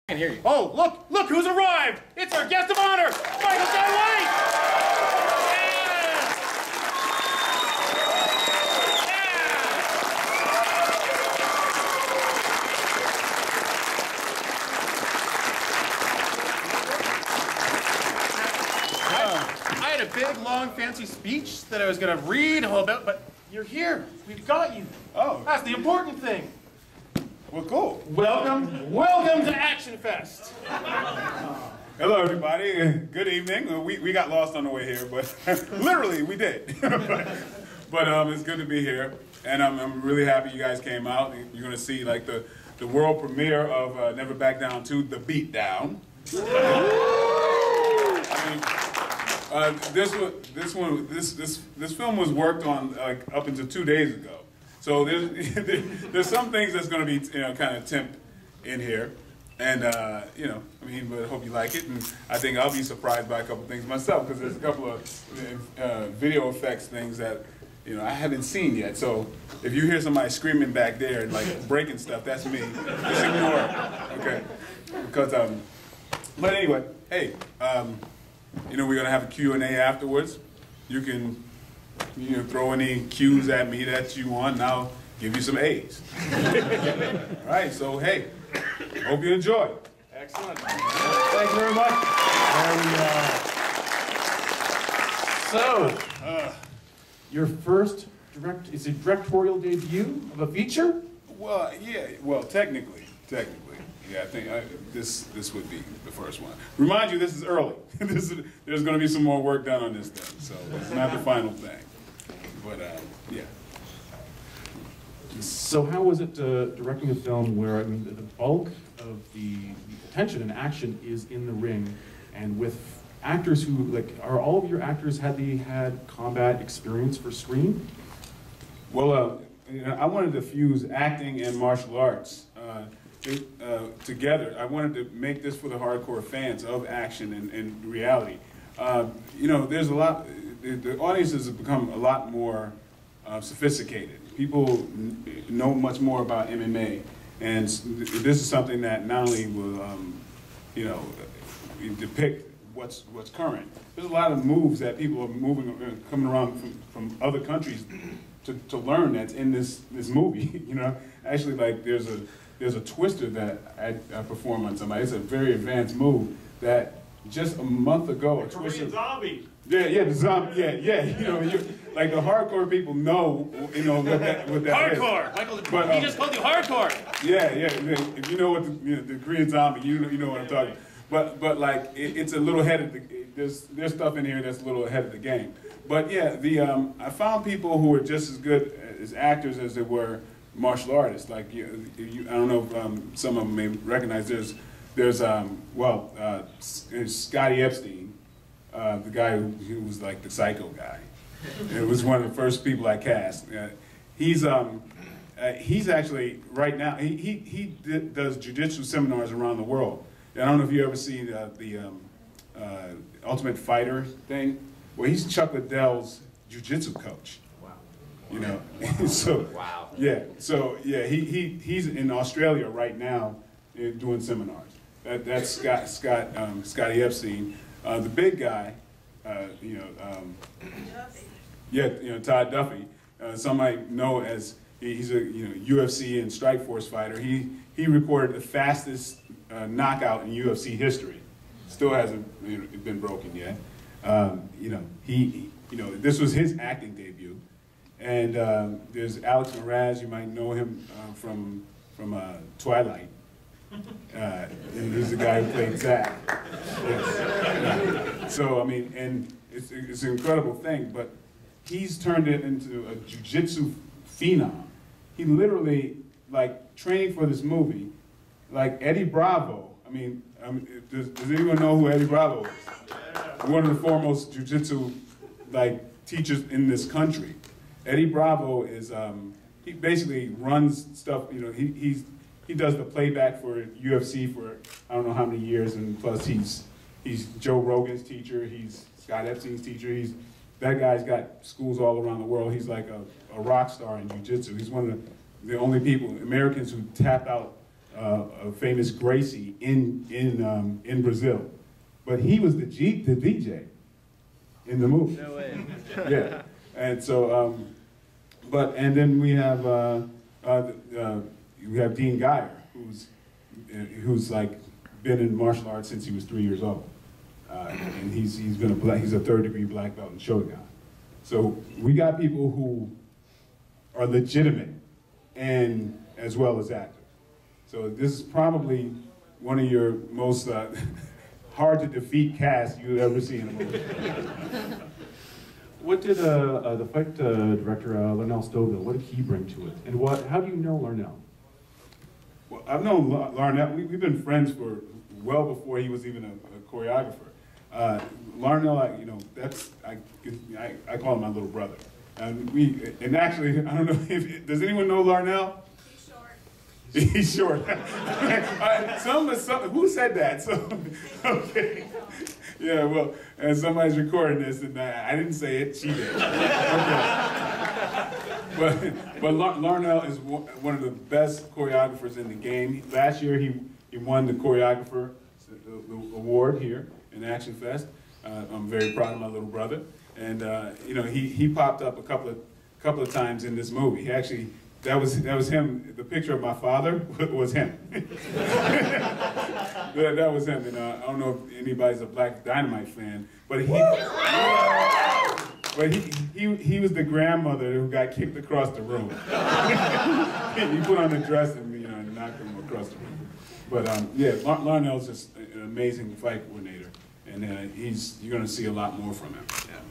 I can hear you. Oh, look who's arrived! It's our guest of honor, Michael J. White! Yes! I had a big, long, fancy speech that I was going to read all about, but you're here. We've got you. Oh. That's the important thing. Well, cool. Welcome to ActionFest. Hello, everybody. Good evening. We got lost on the way here, but literally we did. but it's good to be here, and I'm really happy you guys came out. You're going to see like the world premiere of Never Back Down 2, The Beatdown. I mean, this film was worked on like up until 2 days ago. So there's some things that's going to be kind of temp in here, and but I hope you like it, and I think I'll be surprised by a couple things myself because there's a couple of video effects things that I haven't seen yet. So if you hear somebody screaming back there and like breaking stuff, that's me. Just ignore it, okay? Because but anyway, hey, we're gonna have a Q&A afterwards. You can throw any cues at me that you want, and I'll give you some A's. All right, so hey, hope you enjoy. Excellent. Thank you very much. So, your first directorial debut of a feature? Well, yeah, technically. Yeah, I think this would be the first one. Remind you, this is early. There's going to be some more work done on this thing, so it's not the final thing. But yeah. So how was it directing a film where the bulk of the attention and action is in the ring, and with actors who are all of your actors had combat experience for screen? Well, I wanted to fuse acting and martial arts together. I wanted to make this for the hardcore fans of action and reality. There's a lot. The audiences have become a lot more sophisticated. People know much more about MMA, and this is something that not only will depict what's current. There's a lot of moves that people are coming around from other countries to learn that's in this movie. Actually, like there's a twister that I perform on somebody. It's a very advanced move that just a month ago. A Korean zombie. Yeah, the zombie. Yeah. Like the hardcore people know, what that hardcore. is. Michael, he just called you hardcore. Yeah. If you know what the Korean zombie, you know what I'm talking about. But like it's a little ahead of there's stuff in here that's a little ahead of the game. But yeah, I found people who are just as good as actors as they were martial artists. Like I don't know if some of them may recognize. There's Scotty Epstein, the guy who was like the psycho guy. It was one of the first people I cast. He's actually right now he does jiu-jitsu seminars around the world. I don't know if you ever see the Ultimate Fighter thing. Well, he's Chuck Liddell's jiu-jitsu coach. So wow. He's in Australia right now doing seminars. That's Scotty Epstein. The big guy, Todd Duffy. Some might know as he's a UFC and Strikeforce fighter. He recorded the fastest knockout in UFC history. Still hasn't been broken yet. This was his acting debut. And there's Alex Mraz. You might know him from Twilight. And he's the guy who played Zack. Yes. So and it's an incredible thing. But he's turned it into a jiu-jitsu phenom. He literally training for this movie, like Eddie Bravo. Does anyone know who Eddie Bravo is? One of the foremost jiu-jitsu teachers in this country. Eddie Bravo is he basically runs stuff. He does the playback for UFC for I don't know how many years, and plus he's Joe Rogan's teacher. He's Scott Epstein's teacher. That guy's got schools all around the world. He's like a rock star in jiu-jitsu. He's one of the only people Americans who tap out a famous Gracie in Brazil, but he was the DJ in the movie. No way. Yeah, and so, and then we have Dean Geyer, who's like been in martial arts since he was 3 years old, and he's a third-degree black belt in Shotokan. So we got people who are legitimate and as well as actors. So this is probably one of your most hard to defeat casts you've ever seen in a movie. What did the fight director, Larnell Stoville, what did he bring to it? And how do you know Larnell? Well, I've known Larnell, we've been friends for well before he was even a choreographer. Larnell, I call him my little brother. And actually, I don't know, does anyone know Larnell? He's short. Who said that? So, okay. Yeah, well, and somebody's recording this, and I didn't say it, she did. Okay. But Larnell is one of the best choreographers in the game. Last year, he won the choreographer award here in ActionFest. I'm very proud of my little brother, and he popped up a couple of times in this movie. He actually. That was him. The picture of my father was him. that was him. And I don't know if anybody's a Black Dynamite fan, but he was the grandmother who got kicked across the room. He put on the dress and knocked him across the room. But yeah, Larnell's just an amazing fight coordinator, and you're going to see a lot more from him. Yeah.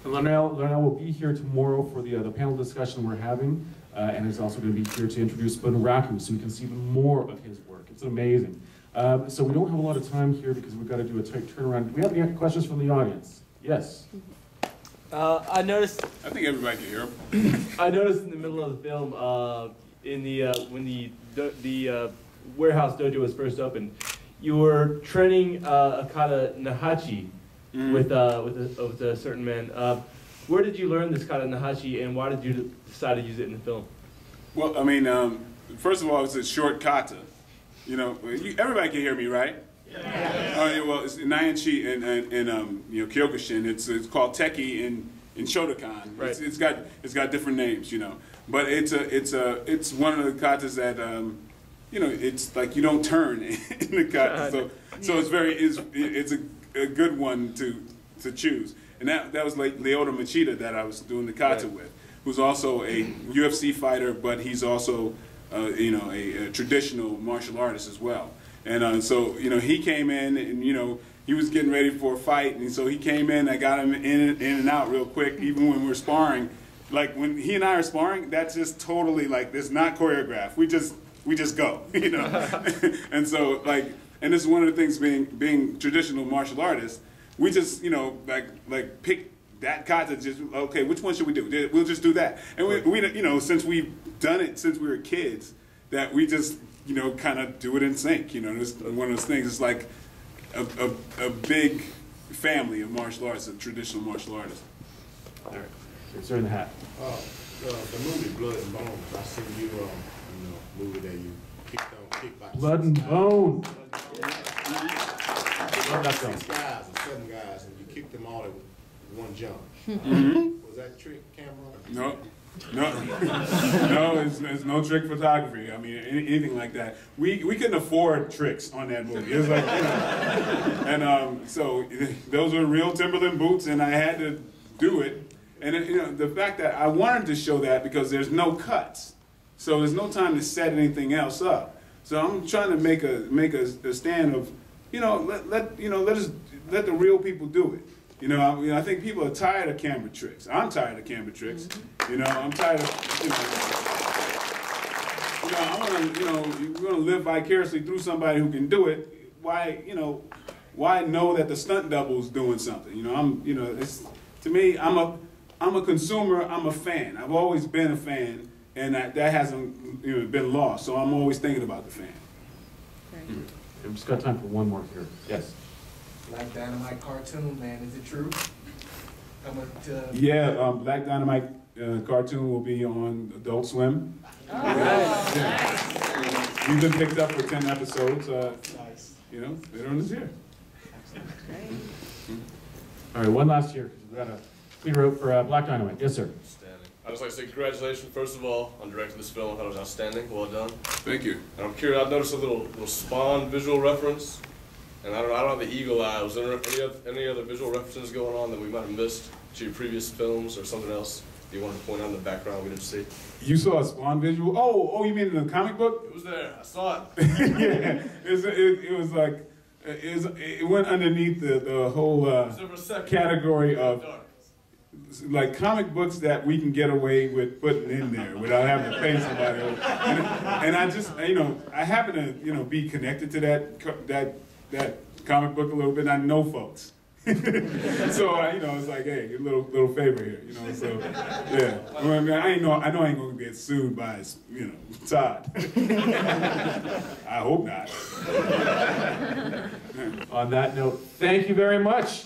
Larnell will be here tomorrow for the panel discussion we're having, and is also going to be here to introduce Bunraku, so we can see even more of his work. It's amazing. So we don't have a lot of time here because we've got to do a tight turnaround. Do we have any questions from the audience? Yes. I noticed. I think everybody can hear him. I noticed in the middle of the film, when the warehouse dojo was first opened, you were training a kata nahachi. With a certain man. Where did you learn this kind of nahachi, and why did you decide to use it in the film? Well, I mean, first of all, it's a short kata. Everybody can hear me, right? Yeah. Oh, yeah, well, it's Nyanchi and Kyokushin. It's called Teki in Shotokan. Right. It's got different names, But it's one of the katas that it's like you don't turn in the kata. So it's a good one to choose. And that was like Lyoto Machida that I was doing the kata with, who's also a UFC fighter, but he's also a traditional martial artist as well. And so he came in and he was getting ready for a fight, and so he came in. I got him in and out real quick. Even when we're sparring, like when he and I are sparring, that's just totally like it's not choreographed. We just go, And so and this is one of the things being traditional martial artists. We just, like pick that kata. Just okay, which one should we do? We'll just do that. And we since we've done it since we were kids, that we just, kind of do it in sync. It's one of those things. It's like a big family of martial arts, of traditional martial artists. All right, sir in the hat. The movie Blood and Bones. I seen you, movie that you kickboxing. Blood and Bone. Love that film. 6 guys or 7 guys, and you kicked them all at one jump. Was that trick camera? No, it's no trick photography. I mean, anything like that. We couldn't afford tricks on that movie. It was like, and so those were real Timberland boots, and I had to do it. And the fact that I wanted to show that because there's no cuts, so there's no time to set anything else up. So I'm trying to make a stand of, let the real people do it. I think people are tired of camera tricks. I'm tired of camera tricks. I'm tired of, I want to, you're going to live vicariously through somebody who can do it. Why know that the stunt double is doing something? To me, I'm a consumer. I'm a fan. I've always been a fan, and that hasn't been lost. So I'm always thinking about the fan. Right. We've just got time for one more here. Yes. Black Dynamite cartoon, man, is it true? Yeah, Black Dynamite cartoon will be on Adult Swim. Oh, yeah. Nice. We've been picked up for 10 episodes. Nice. You know, later on this year. All right, one last year. We got a clear out for Black Dynamite. Yes, sir. Outstanding. I'd just like to say congratulations, first of all, on directing this film. I thought it was outstanding. Well done. Thank you. And I'm curious, I've noticed a little Spawn visual reference. And I don't have the eagle eye. Was there any other visual references going on that we might have missed to your previous films or something else you wanted to point out in the background we didn't see? You saw a Spawn visual? Oh, you mean in the comic book? It was there. I saw it. Yeah, it was like, it went underneath the whole category of like comic books that we can get away with putting in there without having to pay somebody else. And I just, I happen to, be connected to that comic book a little bit. And I know folks. So, it's like, hey, a little favor here, so, yeah. I mean, I know I ain't gonna get sued by, Todd. I hope not. On that note, thank you very much.